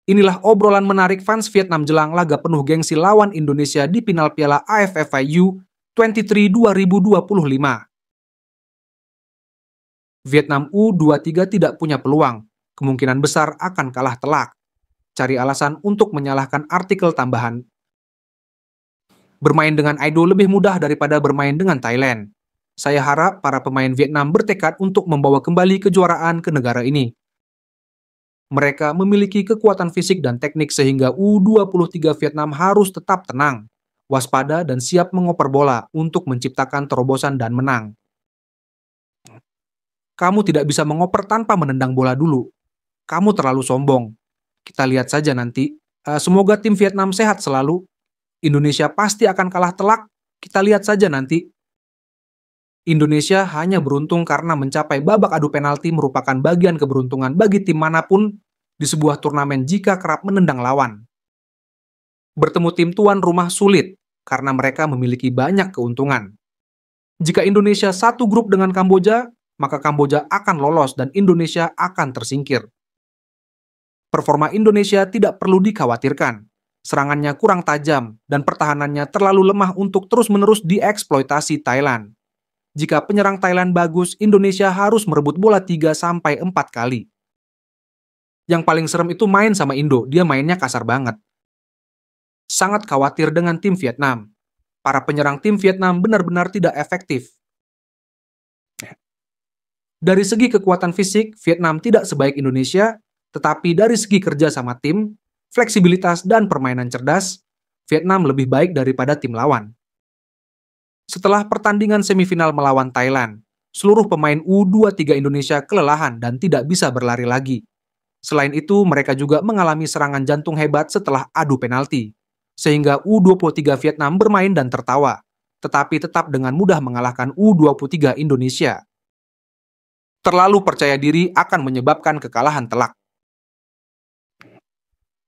Inilah obrolan menarik fans Vietnam jelang laga penuh gengsi lawan Indonesia di final Piala AFF U23 2025. Vietnam U23 tidak punya peluang, kemungkinan besar akan kalah telak. Cari alasan untuk menyalahkan artikel tambahan. Bermain dengan Indo lebih mudah daripada bermain dengan Thailand. Saya harap para pemain Vietnam bertekad untuk membawa kembali kejuaraan ke negara ini. Mereka memiliki kekuatan fisik dan teknik sehingga U23 Vietnam harus tetap tenang, waspada dan siap mengoper bola untuk menciptakan terobosan dan menang. Kamu tidak bisa mengoper tanpa menendang bola dulu. Kamu terlalu sombong. Kita lihat saja nanti. Semoga tim Vietnam sehat selalu. Indonesia pasti akan kalah telak. Kita lihat saja nanti. Indonesia hanya beruntung karena mencapai babak adu penalti merupakan bagian keberuntungan bagi tim manapun di sebuah turnamen jika kerap menendang lawan. Bertemu tim tuan rumah sulit karena mereka memiliki banyak keuntungan. Jika Indonesia satu grup dengan Kamboja, maka Kamboja akan lolos dan Indonesia akan tersingkir. Performa Indonesia tidak perlu dikhawatirkan. Serangannya kurang tajam dan pertahanannya terlalu lemah untuk terus-menerus dieksploitasi Thailand. Jika penyerang Thailand bagus, Indonesia harus merebut bola 3-4 kali. Yang paling serem itu main sama Indo, dia mainnya kasar banget. Sangat khawatir dengan tim Vietnam. Para penyerang tim Vietnam benar-benar tidak efektif. Dari segi kekuatan fisik, Vietnam tidak sebaik Indonesia, tetapi dari segi kerja sama tim, fleksibilitas dan permainan cerdas, Vietnam lebih baik daripada tim lawan. Setelah pertandingan semifinal melawan Thailand, seluruh pemain U23 Indonesia kelelahan dan tidak bisa berlari lagi. Selain itu, mereka juga mengalami serangan jantung hebat setelah adu penalti, sehingga U23 Vietnam bermain dan tertawa, tetapi tetap dengan mudah mengalahkan U23 Indonesia. Terlalu percaya diri akan menyebabkan kekalahan telak.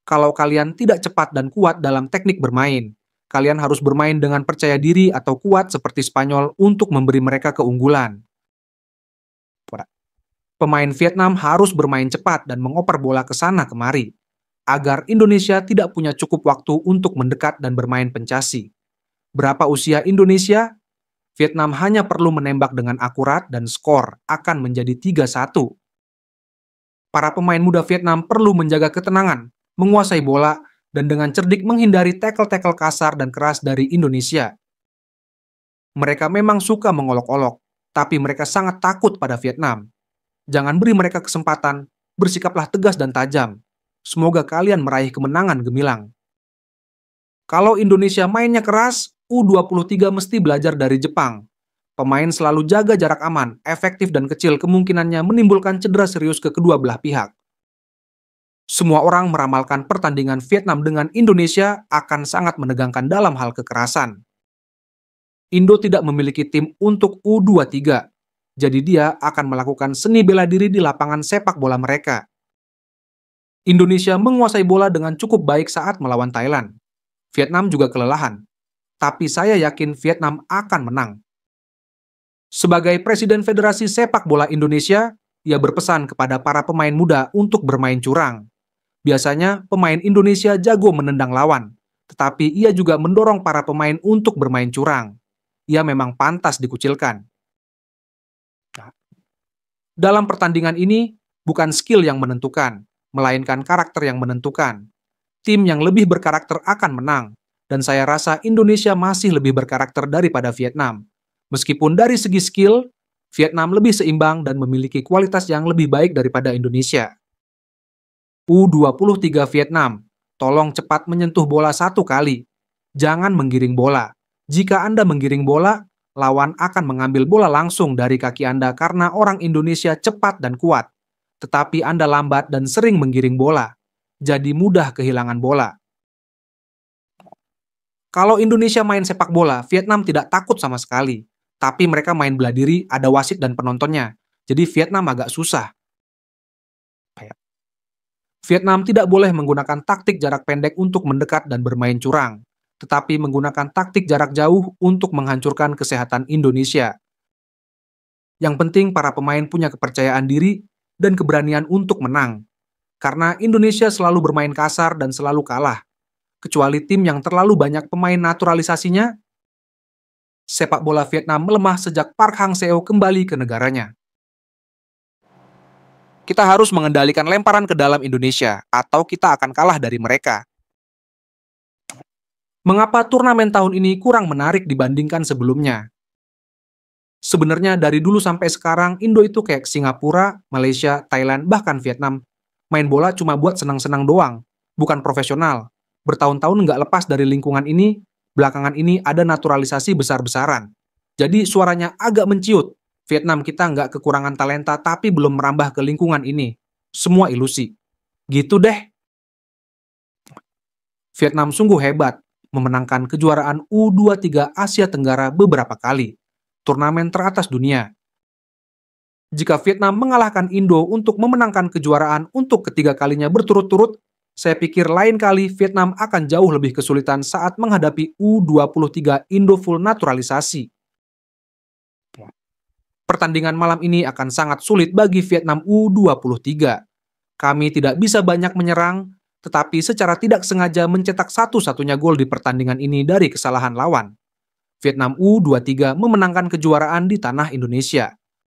Kalau kalian tidak cepat dan kuat dalam teknik bermain, kalian harus bermain dengan percaya diri atau kuat seperti Spanyol untuk memberi mereka keunggulan. Pemain Vietnam harus bermain cepat dan mengoper bola ke sana kemari, agar Indonesia tidak punya cukup waktu untuk mendekat dan bermain pencasi. Berapa usia Indonesia? Vietnam hanya perlu menembak dengan akurat dan skor akan menjadi 3-1. Para pemain muda Vietnam perlu menjaga ketenangan, menguasai bola, dan dengan cerdik menghindari tackle-tackle kasar dan keras dari Indonesia. Mereka memang suka mengolok-olok, tapi mereka sangat takut pada Vietnam. Jangan beri mereka kesempatan, bersikaplah tegas dan tajam. Semoga kalian meraih kemenangan gemilang. Kalau Indonesia mainnya keras, U23 mesti belajar dari Jepang. Pemain selalu jaga jarak aman, efektif dan kecil kemungkinannya menimbulkan cedera serius ke kedua belah pihak. Semua orang meramalkan pertandingan Vietnam dengan Indonesia akan sangat menegangkan dalam hal kekerasan. Indo tidak memiliki tim untuk U23, jadi dia akan melakukan seni bela diri di lapangan sepak bola mereka. Indonesia menguasai bola dengan cukup baik saat melawan Thailand. Vietnam juga kelelahan, tapi saya yakin Vietnam akan menang. Sebagai Presiden Federasi Sepak Bola Indonesia, ia berpesan kepada para pemain muda untuk bermain curang. Biasanya, pemain Indonesia jago menendang lawan, tetapi ia juga mendorong para pemain untuk bermain curang. Ia memang pantas dikucilkan. Dalam pertandingan ini, bukan skill yang menentukan, melainkan karakter yang menentukan. Tim yang lebih berkarakter akan menang, dan saya rasa Indonesia masih lebih berkarakter daripada Vietnam. Meskipun dari segi skill, Vietnam lebih seimbang dan memiliki kualitas yang lebih baik daripada Indonesia. U23 Vietnam, tolong cepat menyentuh bola 1 kali. Jangan menggiring bola. Jika Anda menggiring bola, lawan akan mengambil bola langsung dari kaki Anda karena orang Indonesia cepat dan kuat. Tetapi Anda lambat dan sering menggiring bola. Jadi mudah kehilangan bola. Kalau Indonesia main sepak bola, Vietnam tidak takut sama sekali. Tapi mereka main bela diri, ada wasit dan penontonnya. Jadi Vietnam agak susah. Vietnam tidak boleh menggunakan taktik jarak pendek untuk mendekat dan bermain curang, tetapi menggunakan taktik jarak jauh untuk menghancurkan kesehatan Indonesia. Yang penting para pemain punya kepercayaan diri dan keberanian untuk menang. Karena Indonesia selalu bermain kasar dan selalu kalah. Kecuali tim yang terlalu banyak pemain naturalisasinya, sepak bola Vietnam melemah sejak Park Hang-seo kembali ke negaranya. Kita harus mengendalikan lemparan ke dalam Indonesia, atau kita akan kalah dari mereka. Mengapa turnamen tahun ini kurang menarik dibandingkan sebelumnya? Sebenarnya dari dulu sampai sekarang, Indo itu kayak Singapura, Malaysia, Thailand, bahkan Vietnam. Main bola cuma buat senang-senang doang, bukan profesional. Bertahun-tahun nggak lepas dari lingkungan ini, belakangan ini ada naturalisasi besar-besaran. Jadi suaranya agak menciut. Vietnam kita nggak kekurangan talenta tapi belum merambah ke lingkungan ini. Semua ilusi. Gitu deh. Vietnam sungguh hebat, memenangkan kejuaraan U23 Asia Tenggara beberapa kali. Turnamen teratas dunia. Jika Vietnam mengalahkan Indo untuk memenangkan kejuaraan untuk ketiga kalinya berturut-turut, saya pikir lain kali Vietnam akan jauh lebih kesulitan saat menghadapi U23 Indo full naturalisasi. Pertandingan malam ini akan sangat sulit bagi Vietnam U23. Kami tidak bisa banyak menyerang, tetapi secara tidak sengaja mencetak satu-satunya gol di pertandingan ini dari kesalahan lawan. Vietnam U23 memenangkan kejuaraan di tanah Indonesia.